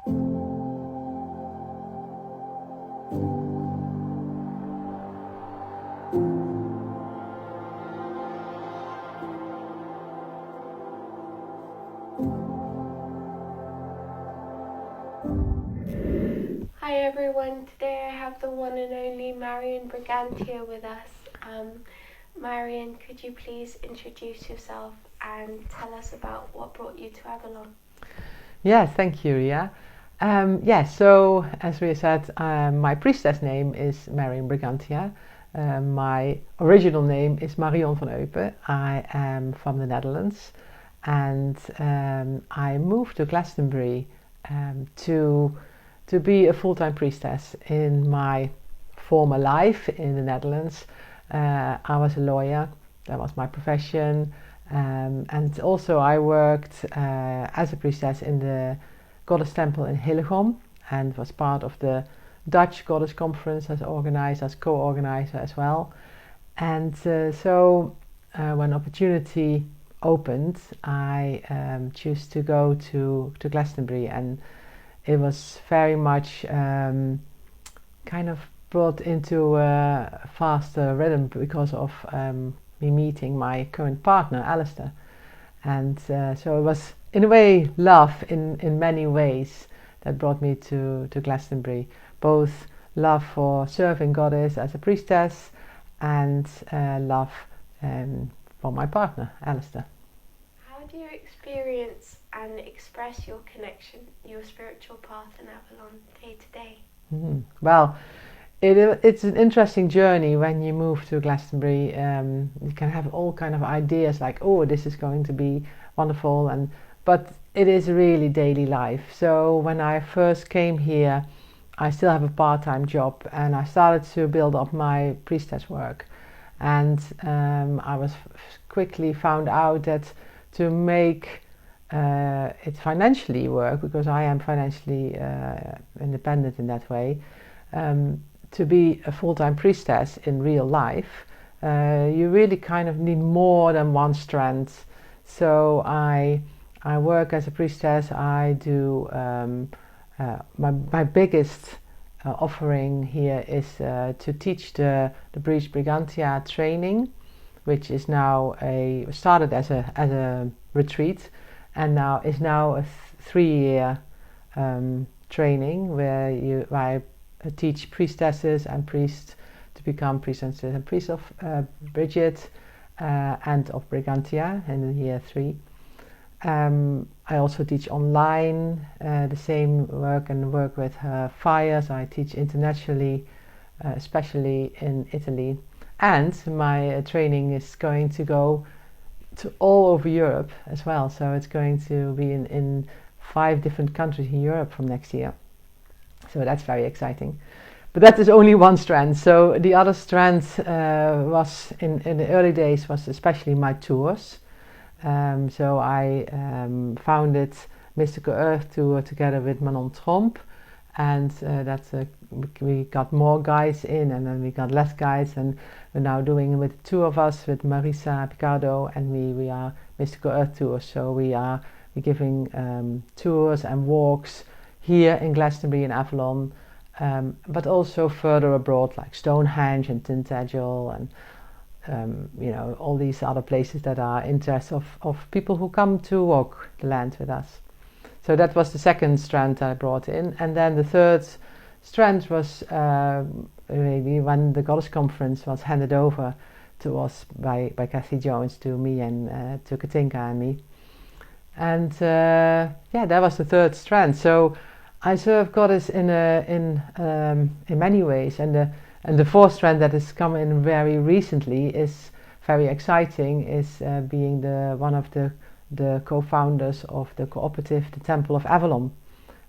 Hi everyone, today I have the one and only Marion Brigantia with us. Marion, could you please introduce yourself and tell us about what brought you to Avalon? Yes, thank you, Ria. So as Ria said, my priestess name is Marion Brigantia. My original name is Marion van Eupen. I am from the Netherlands, and I moved to Glastonbury to be a full-time priestess. In my former life in the Netherlands, I was a lawyer. That was my profession. And also I worked as a priestess in the Goddess Temple in Hillegom and was part of the Dutch Goddess Conference as co-organizer as well. And when opportunity opened, I chose to go to Glastonbury, and it was very much kind of brought into a faster rhythm because of me meeting my current partner, Alistair. And so it was, in a way, love in many ways that brought me to Glastonbury. Both love for serving Goddess as a priestess and love for my partner, Alistair. How do you experience and express your connection, your spiritual path in Avalon day to day? Well, it's an interesting journey when you move to Glastonbury. You can have all kind of ideas like, oh, this is going to be wonderful, but it is really daily life. So when I first came here, I still have a part-time job, and I started to build up my priestess work. And I was quickly found out that to make it financially work, because I am financially independent in that way, to be a full-time priestess in real life, you really kind of need more than one strand. So I work as a priestess. I do my biggest offering here is to teach the Brighde-Brigantia training, which is now started as a retreat, and now is a 3-year training where I teach priestesses and priests to become priestesses and priests of Brighde and of Brigantia in the year 3. I also teach online the same work and work with fires. I teach internationally, especially in Italy. And my training is going to go to all over Europe as well. So it's going to be in 5 different countries in Europe from next year. So that's very exciting. But that is only one strand. So the other strand was in the early days was especially my tours. So I founded Mystical Earth Tour together with Manon Tromp, and we got more guides in, and then we got less guides, and we're now doing with 2 of us, with Marisa Picardo and me. We are Mystical Earth Tour. So we're giving tours and walks here in Glastonbury and Avalon, but also further abroad like Stonehenge and Tintagel and all these other places that are interests of people who come to walk the land with us. So that was the second strand I brought in. And then the third strand was really when the Goddess Conference was handed over to us by Kathy Jones to me and to Katinka and me. And that was the third strand. So I serve Goddess in many ways, and the fourth strand that has come in very recently is very exciting. Is being one of the co-founders of the cooperative, the Temple of Avalon,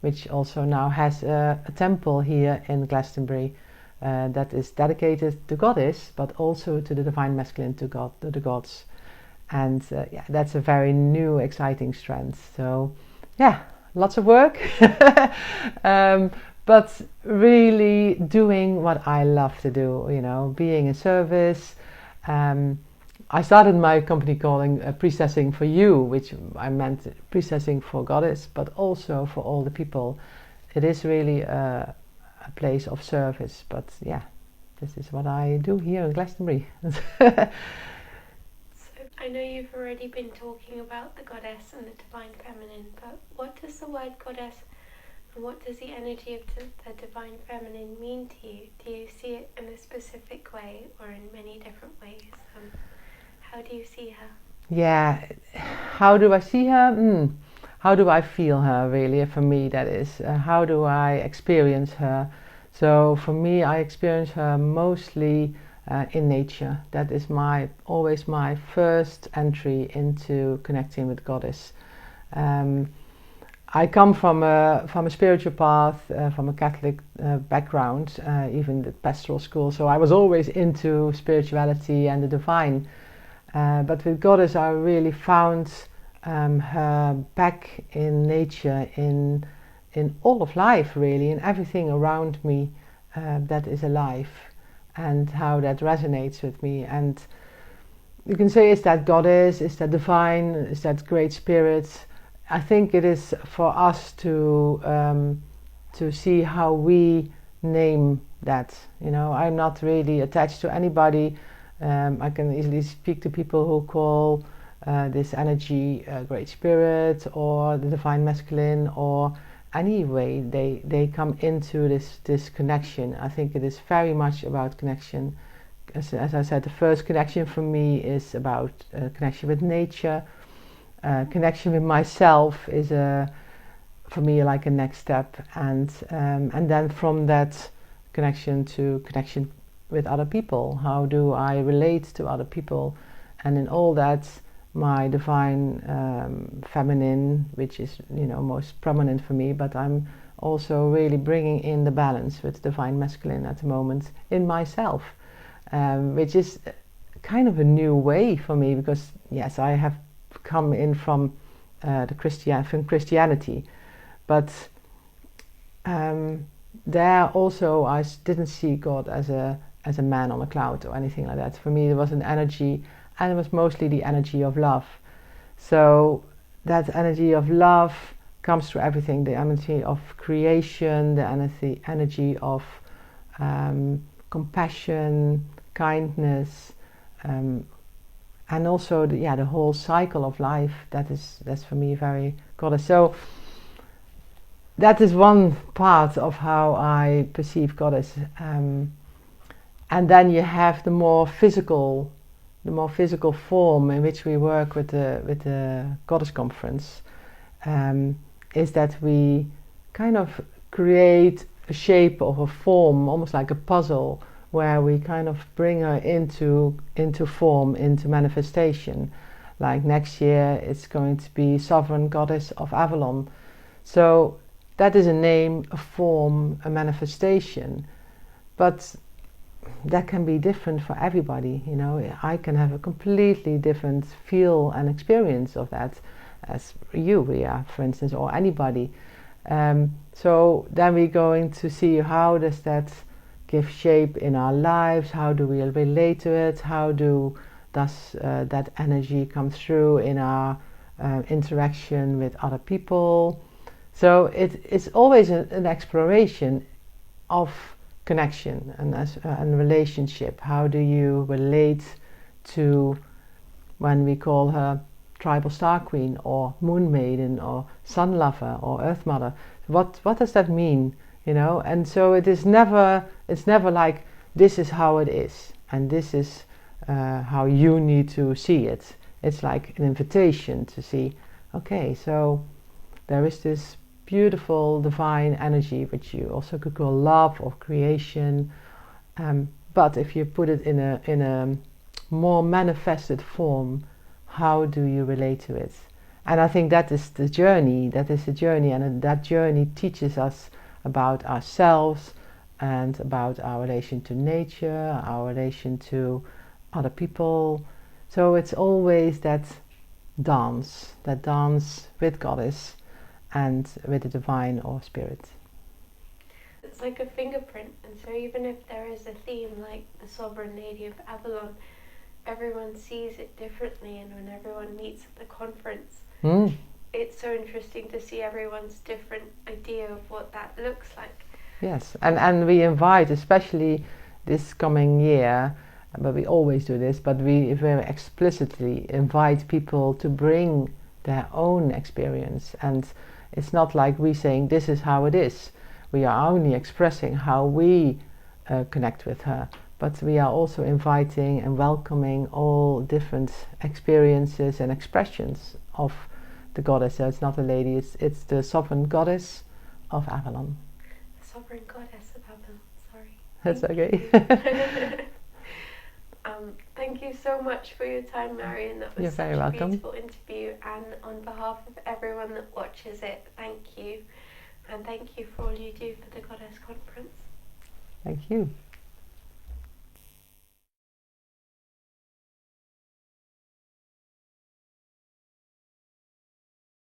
which also now has a temple here in Glastonbury that is dedicated to Goddess, but also to the divine masculine, to the gods. And that's a very new, exciting strand. So lots of work, but really doing what I love to do, being in service. I started my company calling Priestessing for You, which I meant priestessing for Goddess, but also for all the people it is really a place of service. But yeah, this is what I do here in Glastonbury. So I know you've already been talking about the goddess and the divine feminine, but what does the word goddess and what does the energy of the divine feminine mean to you? Do you see it in a specific way or in many different ways? How do you see her? Yeah, how do I see her? How do I feel her, really? For me, that is. How do I experience her? So for me, I experience her mostly in nature. That is always my first entry into connecting with Goddess. I come from a spiritual path, from a Catholic background, even the pastoral school. So I was always into spirituality and the divine. But with Goddess, I really found her back in nature, in all of life, really, in everything around me that is alive, and how that resonates with me. And you can say, is that Goddess, is that divine, is that great spirit? I think it is for us to see how we name that. You know, I'm not really attached to anybody. I can easily speak to people who call this energy great spirit or the divine masculine, or any way they come into this connection. I think it is very much about connection. As I said, the first connection for me is about connection with nature. Connection with myself is for me like a next step, and then from that connection to connection with other people. How do I relate to other people? And in all that, my divine feminine, which is most prominent for me, but I'm also really bringing in the balance with divine masculine at the moment in myself, which is kind of a new way for me, because yes, I have come in from Christianity, but there also I didn't see God as a man on a cloud or anything like that. For me, there was an energy, and it was mostly the energy of love. So that energy of love comes through everything: the energy of creation, the energy of compassion, kindness, and also the whole cycle of life. That's for me very Goddess. So that is one part of how I perceive Goddess. And then you have the more physical form in which we work with the Goddess Conference. Is that we kind of create a shape of a form, almost like a puzzle, where we kind of bring her into form, into manifestation. Like next year, it's going to be Sovereign Goddess of Avalon. So that is a name, a form, a manifestation. But that can be different for everybody. I can have a completely different feel and experience of that as you, Ria, for instance, or anybody. So then we're going to see how does that give shape in our lives, how do we relate to it, how does that energy come through in our interaction with other people. So it's always an exploration of connection and relationship. How do you relate to, when we call her tribal star queen or moon maiden or sun lover or earth mother? What does that mean? And so it's never like this is how it is and this is how you need to see it. It's like an invitation to see, okay, so there is this beautiful divine energy, which you also could call love or creation, but if you put it in a more manifested form, how do you relate to it? And I think that is the journey, and that journey teaches us about ourselves and about our relation to nature, our relation to other people. So it's always that dance with Goddess and with the divine or spirit. It's like a fingerprint, and so even if there is a theme like the Sovereign Lady of Avalon, everyone sees it differently, and when everyone meets at the conference, it it's so interesting to see everyone's different idea of what that looks like. Yes, and we invite, especially this coming year, but we always do this, but we very explicitly invite people to bring their own experience. And it's not like we saying this is how it is. We are only expressing how we connect with her, but we are also inviting and welcoming all different experiences and expressions of the goddess. So it's not a lady, it's the sovereign goddess of Avalon. Sovereign goddess of Avalon, sorry. That's okay. Thank you so much for your time, Marion. That was You're such very a welcome. beautiful interview, and on behalf of everyone that watches it, thank you. And thank you for all you do for the Goddess Conference. Thank you.